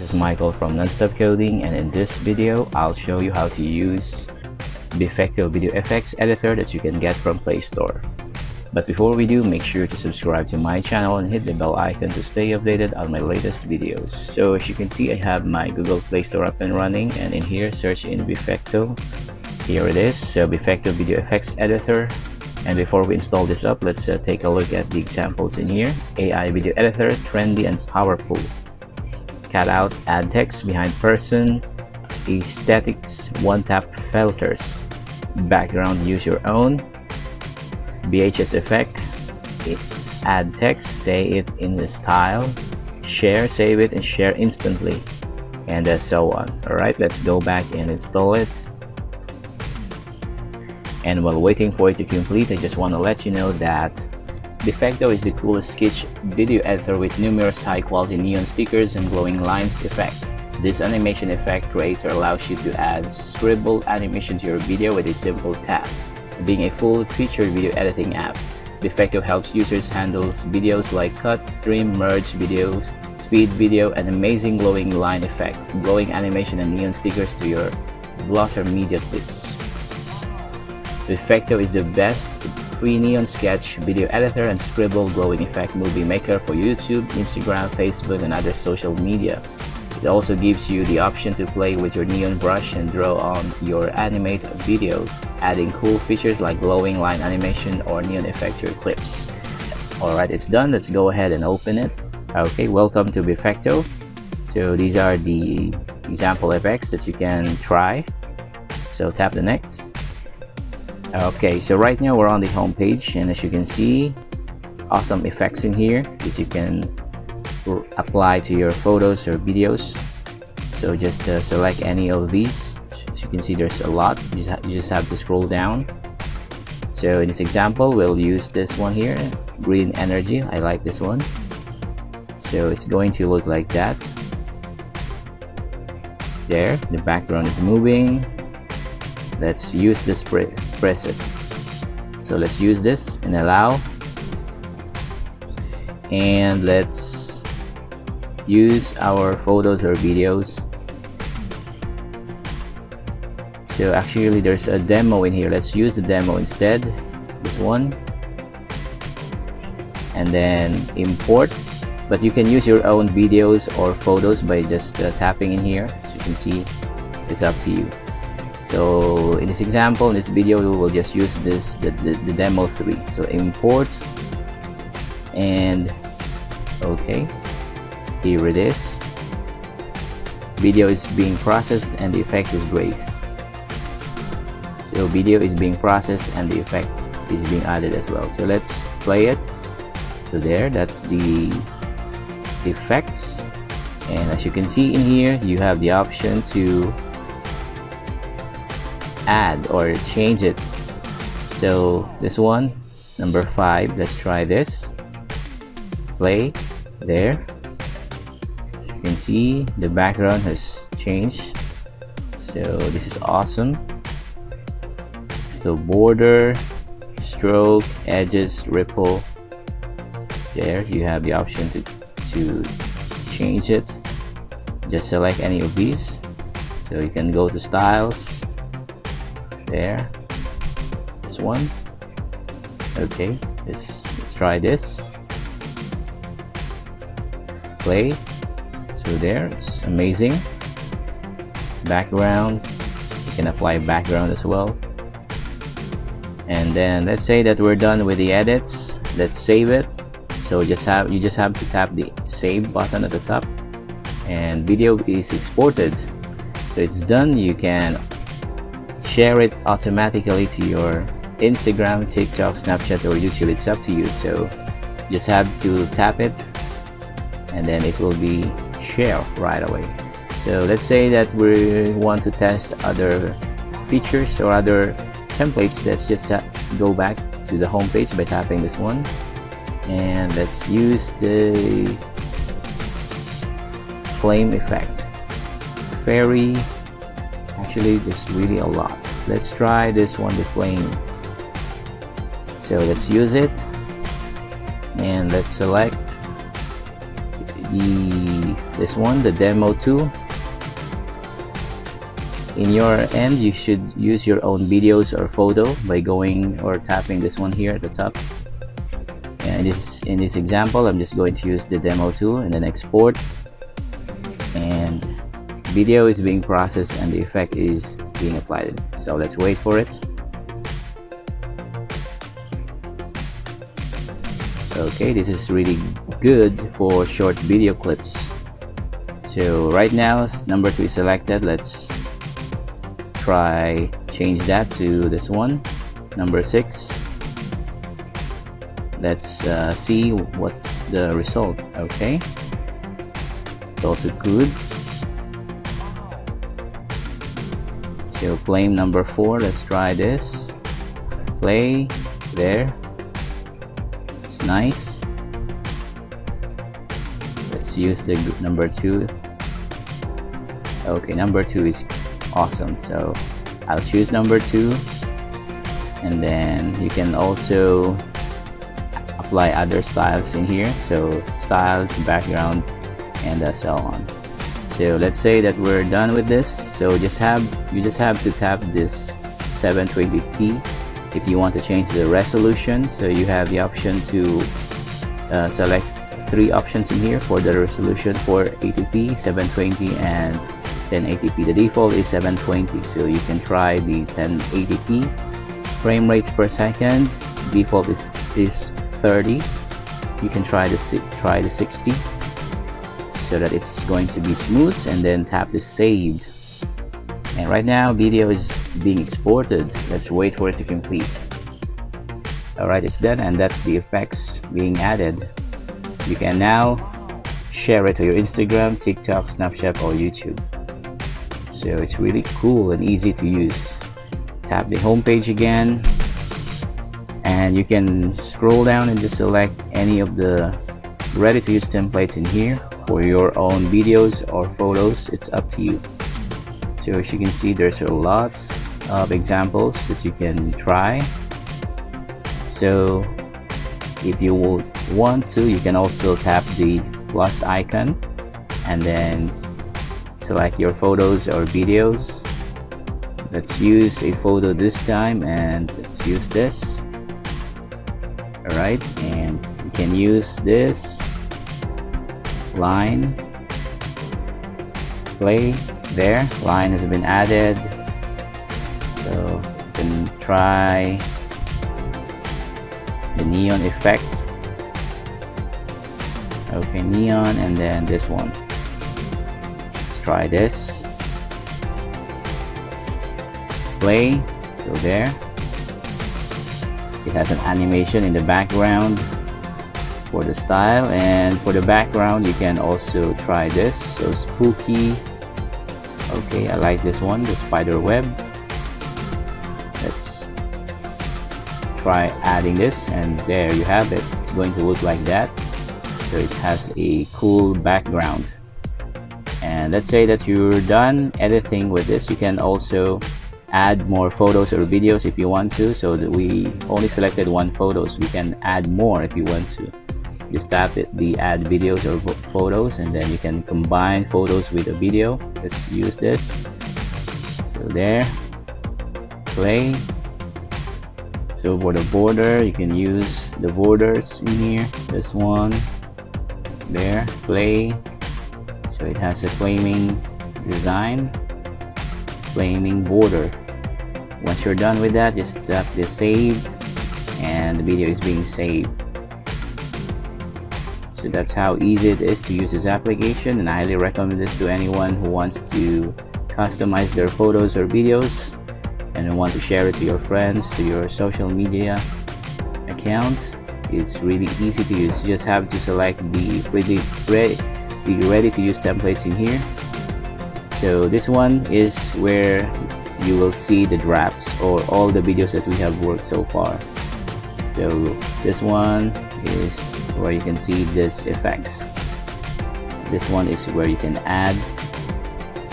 is Michael from Nonstop Coding, and in this video I'll show you how to use Veffecto video effects editor that you can get from Play Store. But before we do, make sure to subscribe to my channel and hit the bell icon to stay updated on my latest videos. So as you can see, I have my Google Play Store up and running, and in here search in Veffecto. Here it is, so Veffecto video effects editor. And before we install this up, let's take a look at the examples in here. AI video editor, trendy and powerful. Cut out, add text behind person. Aesthetics, one tap filters. Background, use your own. VHS effect, add text, say it in the style. Share, save it and share instantly, and so on. Alright, let's go back and install it. And while waiting for it to complete, I just want to let you know that Veffecto is the coolest sketch video editor with numerous high-quality neon stickers and glowing lines effect. This animation effect creator allows you to add Scribble animation to your video with a simple tap. Being a full-featured video editing app, Veffecto helps users handle videos like cut, trim, merge videos, speed video, and amazing glowing line effect, glowing animation and neon stickers to your blottermedia clips. Veffecto is the best free neon sketch video editor and Scribble glowing effect movie maker for YouTube, Instagram, Facebook, and other social media. It also gives you the option to play with your neon brush and draw on your animate video, adding cool features like glowing line animation or neon effects to your clips. Alright, it's done. Let's go ahead and open it. Okay, welcome to Veffecto. So these are the example effects that you can try. So tap the next. Okay, so right now we're on the home page, and as you can see, awesome effects in here that you can apply to your photos or videos. So just select any of these. As you can see, there's a lot. You just have to scroll down. So in this example, we'll use this one here, green energy. I like this one. So it's going to look like that. There, the background is moving. Let's use this preset. So let's use this and allow, and let's use our photos or videos. So actually there's a demo in here. Let's use the demo instead, this one, and then import. But you can use your own videos or photos by just tapping in here. As you can see, it's up to you. So in this example, in this video, we will just use this the demo 3. So import, and okay, here it is. Video is being processed and the effects is great. So video is being processed and the effect is being added as well. So let's play it. So there, that's the effects, and as you can see in here, you have the option to add or change it. So this one, number 5, let's try this. Play. There, you can see the background has changed. So this is awesome. So border, stroke, edges, ripple. There you have the option to change it. Just select any of these. So you can go to styles. There, this one. Okay, let's try this. Play. So there, it's amazing. Background, you can apply background as well. And then let's say that we're done with the edits. Let's save it. So you just have to tap the save button at the top, and video is exported. So it's done. You can share it automatically to your Instagram, TikTok, Snapchat, or YouTube. It's up to you. So you just have to tap it, and then it will be shared right away. So let's say that we want to test other features or other templates. Let's just go back to the home page by tapping this one, and let's use the flame effect. Fairy. Actually, there's really a lot. Let's try this one, the flame. So let's use it, and let's select this one, the demo tool. In your end, you should use your own videos or photo by going or tapping this one here at the top. And in this example, I'm just going to use the demo tool and then export. And video is being processed and the effect is being applied. So let's wait for it. Okay, this is really good for short video clips. So right now, number 2 is selected. Let's try change that to this one, number 6. Let's see what's the result. Okay, it's also good. So play number 4. Let's try this. Play there. It's nice. Let's use the number 2. Okay, number 2 is awesome, so I'll choose number 2. And then you can also apply other styles in here, so styles, background, and so on. So let's say that we're done with this. So you just have to tap this 720p if you want to change the resolution. So you have the option to select 3 options in here for the resolution: 480p, 720, and 1080p. The default is 720, so you can try the 1080p. Frame rates per second, default is 30. You can try the 60 so that it's going to be smooth, and then tap the saved. And right now video is being exported. Let's wait for it to complete. Alright, it's done, and that's the effects being added. You can now share it to your Instagram, TikTok, Snapchat, or YouTube. So it's really cool and easy to use. Tap the home page again, and you can scroll down and just select any of the ready-to-use templates in here for your own videos or photos. It's up to you. So as you can see, there's a lot of examples that you can try. So if you would want to, you can also tap the plus icon and then select your photos or videos. Let's use a photo this time, and let's use this. Alright, and you can use this line. Play there. Line has been added, so you can try the neon effect. Okay, neon, and then this one. Let's try this. Play. So there, it has an animation in the background for the style, and for the background you can also try this. So spooky. Okay, I like this one, the spider web. Let's try adding this, and there you have it. It's going to look like that. So it has a cool background. And let's say that you're done editing with this, you can also add more photos or videos if you want to. So that we only selected 1 photos, we can add more if you want to. Just tap it, the add videos or photos, and then you can combine photos with a video. Let's use this. So there, play. So for the border, you can use the borders in here. This one, there, play. So it has a flaming design, flaming border. Once you're done with that, just tap the save, and the video is being saved. So that's how easy it is to use this application, and I highly recommend this to anyone who wants to customize their photos or videos and want to share it to your friends, to your social media account. It's really easy to use. You just have to select the ready-to-use templates in here. So this one is where you will see the drafts or all the videos that we have worked so far. So this one is where you can see this effects. This one is where you can add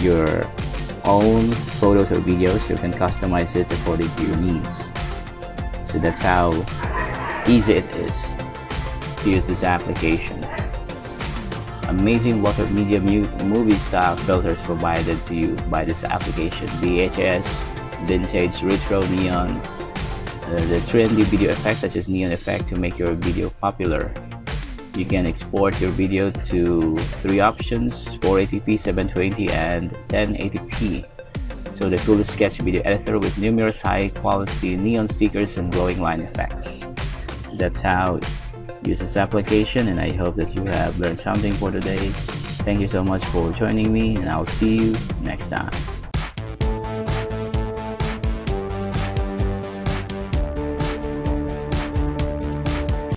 your own photos or videos. You can customize it according to your needs. So that's how easy it is to use this application. amazing multimedia movie style filters provided to you by this application: VHS, vintage, retro, neon, the trendy video effects such as neon effect to make your video popular. You can export your video to 3 options: 480p, 720, and 1080p. So the coolest sketch video editor with numerous high-quality neon stickers and glowing line effects. So that's how use this application, and I hope that you have learned something for today. Thank you so much for joining me, and I'll see you next time.